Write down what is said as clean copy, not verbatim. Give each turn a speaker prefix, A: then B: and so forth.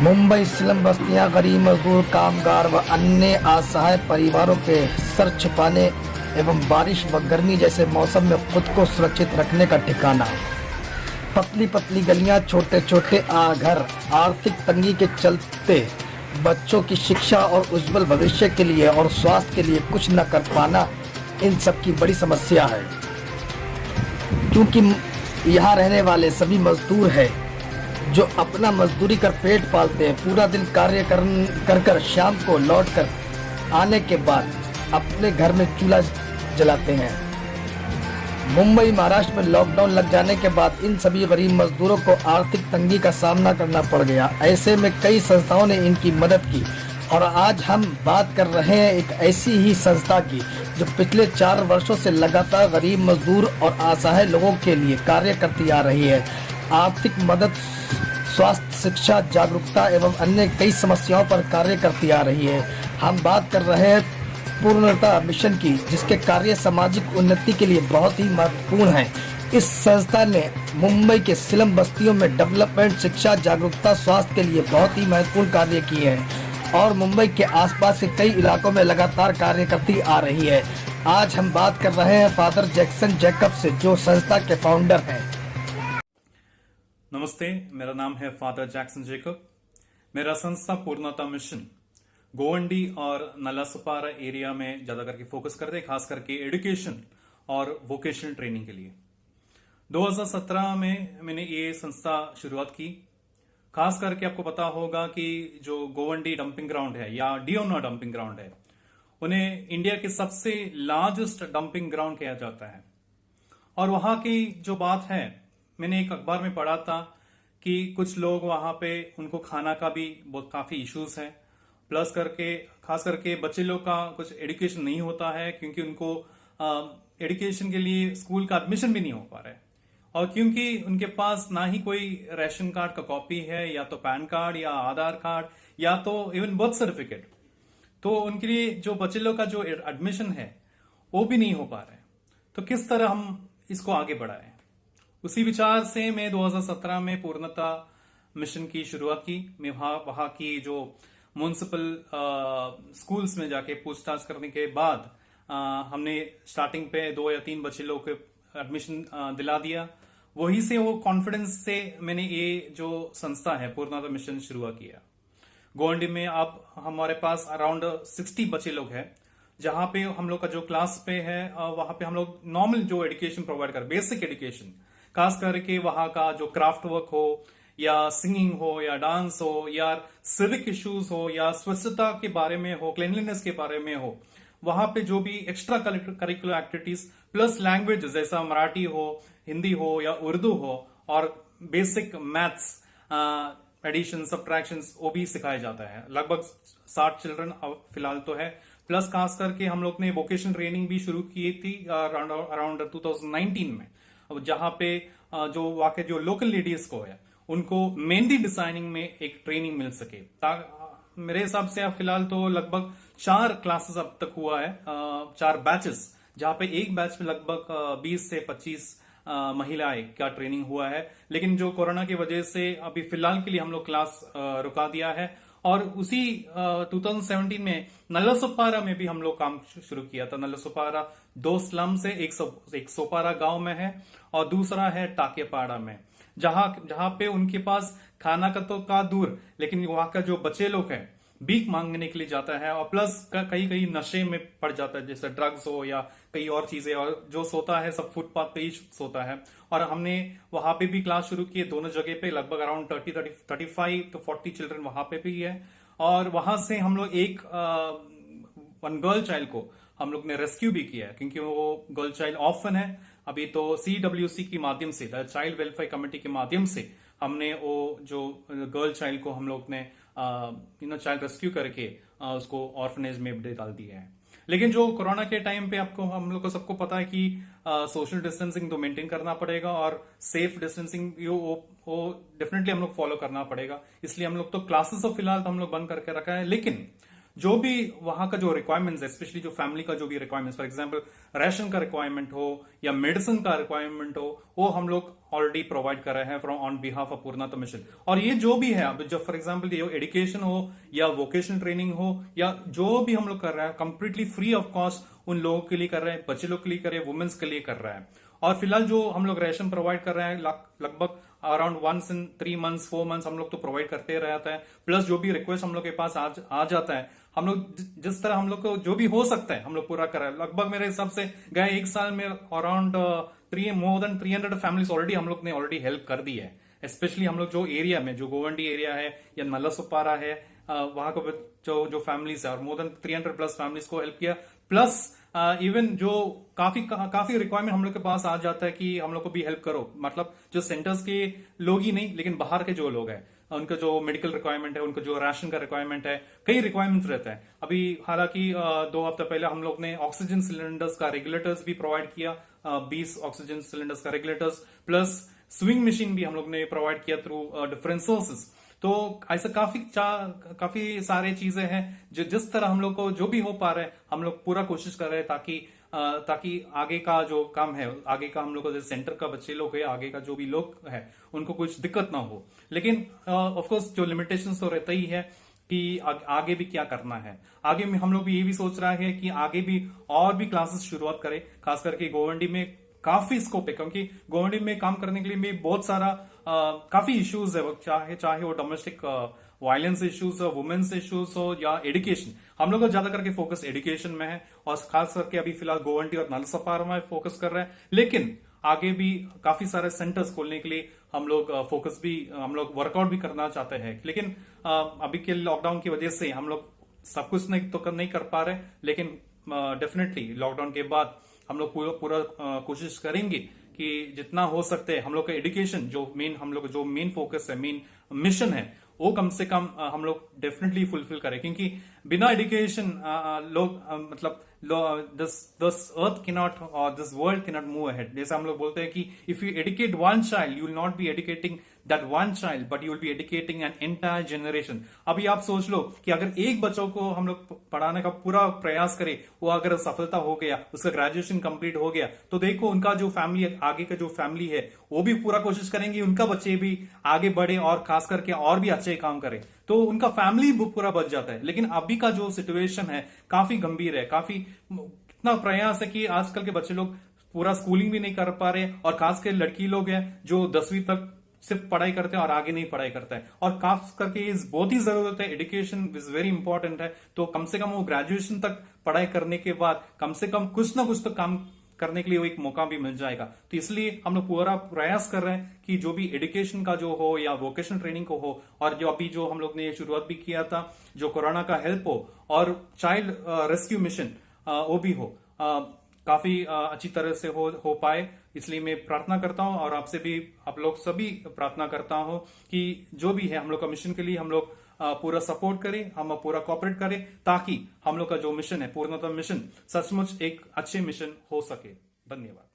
A: Mumbai slum बस्तियां गरीब मजदूर, कामगार व अन्य असहाय परिवारों के सर छिपाने एवं बारिश व गर्मी जैसे मौसम में खुद को सुरक्षित रखने का ठिकाना। पतली पतली गलियां, छोटे छोटे घर, आर्थिक तंगी के चलते बच्चों की शिक्षा और उज्जवल भविष्य के लिए और स्वास्थ्य के लिए कुछ न कर पाना इन सब की बड़ी समस्या है। क्योंकि यहाँ रहने वाले सभी मजदूर हैं जो अपना मजदूरी कर पेट पालते हैं, पूरा दिन कार्य कर शाम को लौट कर आने के बाद अपने घर में चूल्हा जलाते हैं। मुंबई महाराष्ट्र में लॉकडाउन लग जाने के बाद इन सभी गरीब मजदूरों को आर्थिक तंगी का सामना करना पड़ गया। ऐसे में कई संस्थाओं ने इनकी मदद की और आज हम बात कर रहे हैं एक ऐसी ही संस्था की जो पिछले 4 वर्षों से लगातार गरीब मजदूर और असहाय लोगों के लिए कार्य करती आ रही है। आर्थिक मदद, स्वास्थ्य, शिक्षा, जागरूकता एवं अन्य कई समस्याओं पर कार्य करती आ रही है। हम बात कर रहे हैं पूर्णता मिशन की, जिसके कार्य सामाजिक उन्नति के लिए बहुत ही महत्वपूर्ण है। इस संस्था ने मुंबई के स्लम बस्तियों में डेवलपमेंट, शिक्षा, जागरूकता, स्वास्थ्य के लिए बहुत ही महत्वपूर्ण कार्य किए हैं और मुंबई के आसपास के कई इलाकों में लगातार कार्य करती आ रही है। आज हम बात कर रहे हैं फादर जैक्सन जैकब से, जो संस्था के फाउंडर हैं।
B: नमस्ते, मेरा नाम है फादर जैक्सन जैकब। मेरा संस्था पूर्णता मिशन गोवंडी और नलासोपारा एरिया में ज्यादा करके फोकस करते हैं, खास करके एजुकेशन और वोकेशनल ट्रेनिंग के लिए। 2017 में मैंने ये संस्था शुरुआत की। खास करके आपको पता होगा कि जो गोवंडी डंपिंग ग्राउंड है या डियोना डंपिंग ग्राउंड है, उन्हें इंडिया के सबसे लार्जेस्ट डंपिंग ग्राउंड कहा जाता है। और वहां की जो बात है, मैंने एक अखबार में पढ़ा था कि कुछ लोग वहां पे, उनको खाना का भी बहुत काफी इश्यूज है, प्लस करके खास करके बच्चे लोग का कुछ एजुकेशन नहीं होता है, क्योंकि उनको एजुकेशन के लिए स्कूल का एडमिशन भी नहीं हो पा रहा है। और क्योंकि उनके पास ना ही कोई राशन कार्ड का कॉपी है, या तो पैन कार्ड या आधार कार्ड या तो इवन बर्थ सर्टिफिकेट, तो उनके लिए जो बच्चे लोग का जो एडमिशन है वो भी नहीं हो पा रहा है। तो किस तरह हम इसको आगे बढ़ाएं, उसी विचार से मैं 2017 में पूर्णता मिशन की शुरुआत की। मैं वहां की जो म्युनिसिपल स्कूल्स में जाके पूछताछ करने के बाद हमने स्टार्टिंग पे 2 या 3 बच्चे लोग को एडमिशन दिला दिया। वहीं से वो कॉन्फिडेंस से मैंने ये जो संस्था है पूर्णता मिशन शुरुआत किया। गोवंडी में अब हमारे पास अराउंड 60 बच्चे लोग हैं, जहां पे हम लोग का जो क्लास पे है वहां पे हम लोग नॉर्मल जो एजुकेशन प्रोवाइड कर, बेसिक एजुकेशन, खास करके वहां का जो क्राफ्ट वर्क हो या सिंगिंग हो या डांस हो या सिविक इश्यूज हो या स्वच्छता के बारे में हो, क्लीनलीनेस के बारे में हो, वहां पे जो भी extra curricular activities plus language जैसा मराठी हो, हिंदी हो या उर्दू हो, और बेसिक मैथ्स, एडिशन, सब्ट्रैक्शन, वो भी सिखाया जाता है। लगभग 60 चिल्ड्रन फिलहाल तो है। प्लस खास करके हम लोग ने वोकेशनल ट्रेनिंग भी शुरू की थी अराउंड 2019 में, जहां पे जो वाकई जो लोकल लेडीज को है उनको मेहंदी डिजाइनिंग में एक ट्रेनिंग मिल सके। मेरे हिसाब से अब फिलहाल तो लगभग 4 क्लासेस अब तक हुआ है, 4 बैचेस, जहां पे एक बैच में लगभग 20 से 25 महिलाएं का ट्रेनिंग हुआ है। लेकिन जो कोरोना की वजह से अभी फिलहाल के लिए हम लोग क्लास रुका दिया है। और उसी 2017 में नलासोपारा में भी हम लोग काम शुरू किया था। नलासोपारा 2 स्लम से, एक सोपारा गांव में है और दूसरा है टाकेपाड़ा में, जहां पे उनके पास खाना का तो का दूर, लेकिन वहां का जो बच्चे लोग हैं भीख मांगने के लिए जाता है, और प्लस कई नशे में पड़ जाता है, जैसे ड्रग्स हो या कई और चीजें, और जो सोता है सब फुटपाथ पे ही सोता है। और हमने वहां पे भी क्लास शुरू की, दोनों जगह पे लगभग अराउंड 35 to 40 चिल्ड्रन वहां पे भी है। और वहां से हम लोग एक 1 गर्ल चाइल्ड को हम लोग ने रेस्क्यू भी किया है, क्योंकि वो गर्ल चाइल्ड ऑर्फन है। अभी तो CWC की माध्यम से, चाइल्ड वेलफेयर कमेटी के माध्यम से हमने वो जो गर्ल चाइल्ड को हम लोग ने चाइल्ड रेस्क्यू करके उसको ऑर्फनेज में डाल दिया है। लेकिन जो कोरोना के टाइम पे आपको, हम लोग को सबको पता है कि सोशल डिस्टेंसिंग तो मेंटेन करना पड़ेगा और सेफ डिस्टेंसिंग वो डेफिनेटली हम लोग फॉलो करना पड़ेगा। इसलिए हम लोग तो क्लासेस तो फिलहाल तो हम लोग बंद करके रखा है। लेकिन जो भी वहां का जो रिक्वायरमेंट्स है, स्पेशली जो फैमिली का जो भी रिक्वायरमेंट्स, फॉर एग्जांपल राशन का रिक्वायरमेंट हो या मेडिसिन का रिक्वायरमेंट हो, वो हम लोग ऑलरेडी प्रोवाइड कर रहे हैं from on behalf of Purnatam mission. और ये जो भी है, अब जो फॉर एग्जांपल ये एजुकेशन हो या वोकेशनल ट्रेनिंग हो या जो भी हम लोग कर रहे हैं, कंप्लीटली फ्री ऑफ कॉस्ट उन लोगों के लिए कर रहे हैं, बच्चे लोग के लिए कर रहे हैं, वुमेन्स के लिए कर रहे हैं। और फिलहाल जो हम लोग राशन प्रोवाइड कर रहे हैं लगभग अराउंड 1 in 3 months 4 months हम लोग तो प्रोवाइड करते रहते हैं। प्लस जो भी रिक्वेस्ट हम लोग के पास आ जाता है, हम लोग जिस तरह हम लोग को जो भी हो सकता है हम लोग पूरा कर रहे हैं। लगभग मेरे हिसाब से गए 1 साल में around more than 300 families already हम लोग ने ऑलरेडी हेल्प कर दी है। स्पेशली हम लोग जो एरिया में, जो गोवंडी एरिया है या नलासोपारा है, वहां को जो फैमिलीज है, और मोर देन 300+ फैमिलीज को हेल्प किया। प्लस इवन जो काफी रिक्वायरमेंट हम लोग के पास आ जाता है कि हम लोग को भी हेल्प करो, मतलब जो सेंटर्स के लोग ही नहीं लेकिन बाहर के जो लोग हैं, उनका जो मेडिकल रिक्वायरमेंट है, उनका जो राशन का रिक्वायरमेंट है, कई रिक्वायरमेंट्स रहता है। अभी हालांकि 2 हफ्ते पहले हम लोग ने ऑक्सीजन सिलेंडर्स का रेगुलेटर्स भी प्रोवाइड किया, 20 ऑक्सीजन सिलेंडर्स का रेगुलेटर्स, प्लस स्विंग मशीन भी हम लोग ने प्रोवाइड किया थ्रू डिफरेंट सोर्सेज। तो ऐसा काफी सारे चीजें हैं जो जिस तरह हम लोग को जो भी हो पा रहा है हम लोग पूरा कोशिश कर रहे हैं ताकि आगे का जो काम है, आगे का हम लोग को जो सेंटर का बच्चे लोग है, आगे का जो भी लोग है, उनको कुछ दिक्कत ना हो। लेकिन ऑफ कोर्स जो लिमिटेशंस तो रहता ही है कि आगे भी क्या करना है। आगे में हम लोग भी ये भी सोच रहा है कि आगे भी और भी क्लासेस शुरुआत करें, खास करके गोवंडी में काफी स्कोप है, क्योंकि गोवंडी में काम करने के लिए भी बहुत सारा काफी इश्यूज है, चाहे वो डोमेस्टिक वायलेंस इश्यूज हो, वुमेन्स इश्यूज हो या एजुकेशन। हम लोग का ज्यादा करके फोकस एजुकेशन में है और खास करके अभी फिलहाल गोवंडी और नलसपारा में फोकस कर रहे हैं। लेकिन आगे भी काफी सारे सेंटर्स खोलने के लिए हम लोग हम लोग वर्कआउट भी करना चाहते हैं। लेकिन अभी के लॉकडाउन की वजह से हम लोग सब कुछ नहीं कर पा रहे, लेकिन डेफिनेटली लॉकडाउन के बाद हम लोग पूरा कोशिश करेंगे कि जितना हो सकते हैं हम लोग का एजुकेशन हम लोग जो मेन फोकस है, मेन मिशन है, वो कम से कम हम लोग डेफिनेटली फुलफिल करें। क्योंकि बिना एजुकेशन दिस अर्थ कैनॉट और this world cannot move ahead. जैसे हम लोग बोलते हैं कि if you educate one child, you will not be educating that one child, but you will be educating an entire generation. अभी आप सोच लो कि अगर एक बच्चों को हम लोग पढ़ाने का पूरा प्रयास करें, वो अगर सफलता हो गया, उसका ग्रेजुएशन कंप्लीट हो गया, तो देखो उनका जो फैमिली, आगे का जो फैमिली है, वो भी पूरा कोशिश करेंगे उनका बच्चे भी आगे बढ़े और खास करके और भी अच्छे काम करें, तो उनका फैमिली पूरा बच जाता है। लेकिन अभी का जो सिचुएशन है काफी गंभीर है, काफी इतना प्रयास है कि आजकल के बच्चे लोग पूरा स्कूलिंग भी नहीं कर पा रहे, और खास कर लड़की लोग हैं जो 10वीं तक सिर्फ पढ़ाई करते हैं और आगे नहीं पढ़ाई करता है। और खास करके इस बहुत ही जरूरत है, एजुकेशन इज वेरी इंपॉर्टेंट है। तो कम से कम वो ग्रेजुएशन तक पढ़ाई करने के बाद कम से कम कुछ ना कुछ तो काम करने के लिए वो एक मौका भी मिल जाएगा। तो इसलिए हम लोग पूरा प्रयास कर रहे हैं कि जो भी एजुकेशन का जो हो या वोकेशनल ट्रेनिंग को हो, और जो अभी जो हम लोग ने शुरुआत भी किया था, जो कोरोना का हेल्प हो और चाइल्ड रेस्क्यू मिशन वो भी हो, काफी अच्छी तरह से हो पाए। इसलिए मैं प्रार्थना करता हूं और आपसे भी, आप लोग सभी प्रार्थना करता हूं कि जो भी है हम लोग का मिशन के लिए हम लोग पूरा सपोर्ट करें, हम पूरा कोऑपरेट करें, ताकि हम लोग का जो मिशन है, पूर्णतम मिशन, सचमुच एक अच्छे मिशन हो सके। धन्यवाद।